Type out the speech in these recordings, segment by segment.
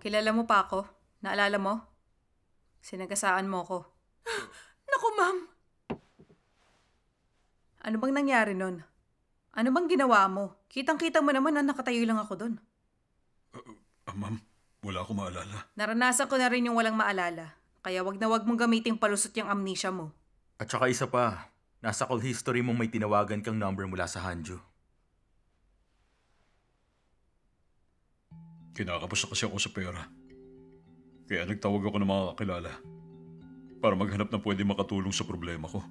Kilala mo pa ako? Naalala mo? Sinagasaan mo ko. Naku, ma'am. Ano bang nangyari nun? Ano bang ginawa mo? Kitang-kita mo naman na nakatayo lang ako dun. Ma'am, wala akong maalala. Naranasan ko na rin yung walang maalala. Kaya wag na wag mong gamitin palusot yung amnesia mo. At saka isa pa, nasa call history mong may tinawagan kang number mula sa Hanjo. Kinakapos na kasi ako sa pera. Kaya nagtawag ako ng mga kakilala para maghanap ng pwede makatulong sa problema ko.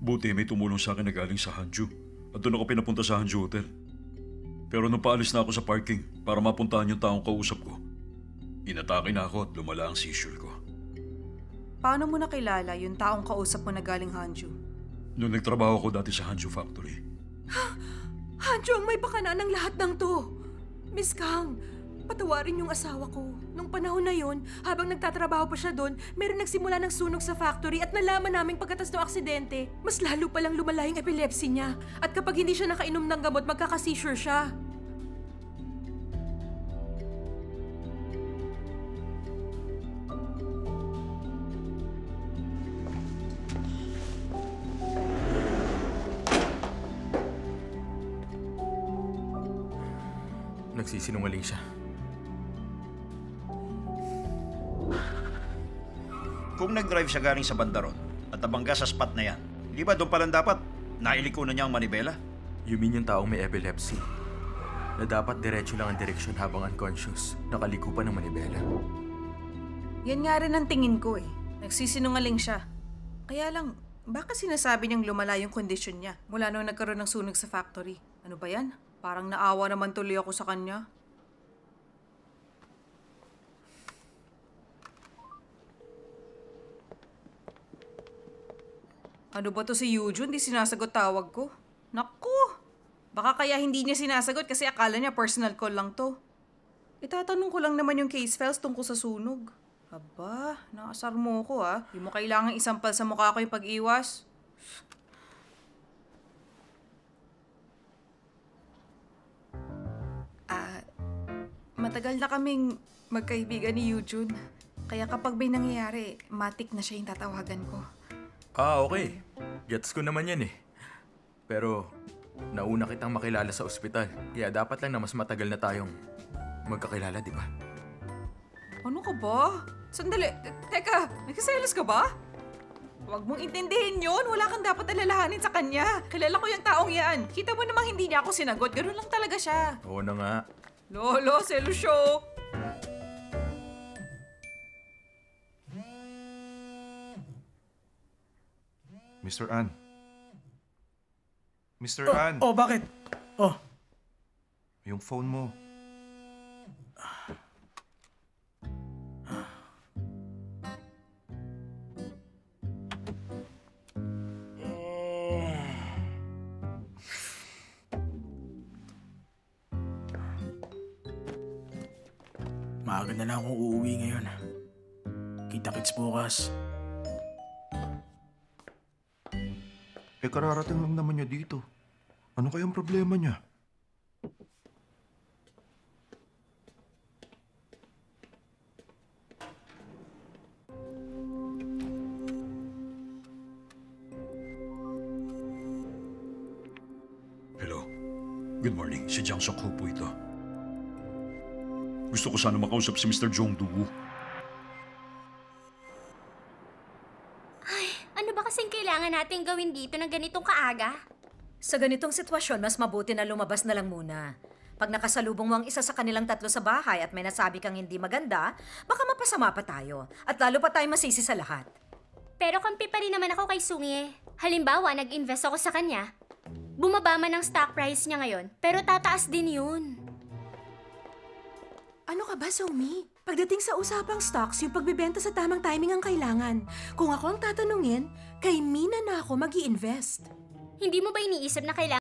Buti may tumulong sa akin na galing sa Hanjo at doon ako pinapunta sa Hanjo Hotel. Pero nung paalis na ako sa parking para mapuntahan yung taong kausap ko, inatake na ako at lumala ang seizure ko. Paano mo nakilala yung taong kausap mo na galing Hanjo? Noong nagtrabaho ako dati sa Hanjo Factory. Hanjo ang may pakana ng lahat ng to. Miss Kang, patawarin yung asawa ko. Nung panahon na yon, habang nagtatrabaho pa siya doon, meron nagsimula ng sunog sa factory at nalaman namin pagkatas ng aksidente. Mas lalo palang lumala yung epilepsy niya. At kapag hindi siya nakainom ng gamot, magkaka-seizure siya. Nagsisinungaling siya. Kung nag-drive siya galing sa bandaron at nabangga sa spot na yan, di ba doon palang dapat nailiko na niya ang manibela? You mean yung taong may epilepsy? Na dapat diretso lang ang direksyon habang unconscious, nakaliko pa ng manibela. Yan nga rin ang tingin ko eh. Nagsisinungaling siya. Kaya lang, baka sinasabi niyang lumala yung kondisyon niya mula nung nagkaroon ng sunog sa factory? Ano ba yan? Parang naawa naman tuloy ako sa kanya. Ano ba to si Eugene? Di sinasagot tawag ko. Naku! Baka kaya hindi niya sinasagot kasi akala niya personal call lang to. Itatanong ko lang naman yung case files tungkol sa sunog. Aba, nakasar mo ko ah. Di mo kailangang isampal sa mukha ko yung pag-iwas. Matagal na kaming magkaibigan ni Eugene. Kaya kapag may nangyayari, matik na siya yung tatawagan ko. Okay. Gets ko naman yan eh. Pero, nauna kitang makilala sa ospital. Kaya dapat lang na mas matagal na tayong magkakilala, di ba? Ano ka ba? Sandali. Teka, nagkaselos ka ba? Huwag mong intindihin yun. Wala kang dapat alalahanin sa kanya. Kilala ko yung taong yan. Kita mo namang hindi niya ako sinagot. Ganun lang talaga siya. Oo na nga. Lolo, selos siya. Mr. An. Mr. An. Oh, bakit? Oh, Yung phone mo. maaga na lang akong uuwi ngayon. Kita-kits bukas. Kararating lang naman niya dito. Ano kayang problema niya? Hello. Good morning. Si Jiang Sok Ho po ito. Gusto ko sana makausap si Mr. Jong Doo. Ano ba kasing kailangan natin gawin dito ng ganitong kaaga? Sa ganitong sitwasyon, mas mabuti na lumabas na lang muna. Pag nakasalubong mo ang isa sa kanilang tatlo sa bahay at may nasabi kang hindi maganda, baka mapasama pa tayo. At lalo pa tayo masisi sa lahat. Pero kampi pa rin naman ako kay Sungi. Halimbawa, nag-invest ako sa kanya. Bumaba man ang stock price niya ngayon, pero tataas din yun. Ano ka ba, Somi? Pagdating sa usapang stocks, yung pagbebenta sa tamang timing ang kailangan. Kung ako ang tatanungin, kay Mina na ako mag-i-invest. Hindi mo ba iniisip na kailangan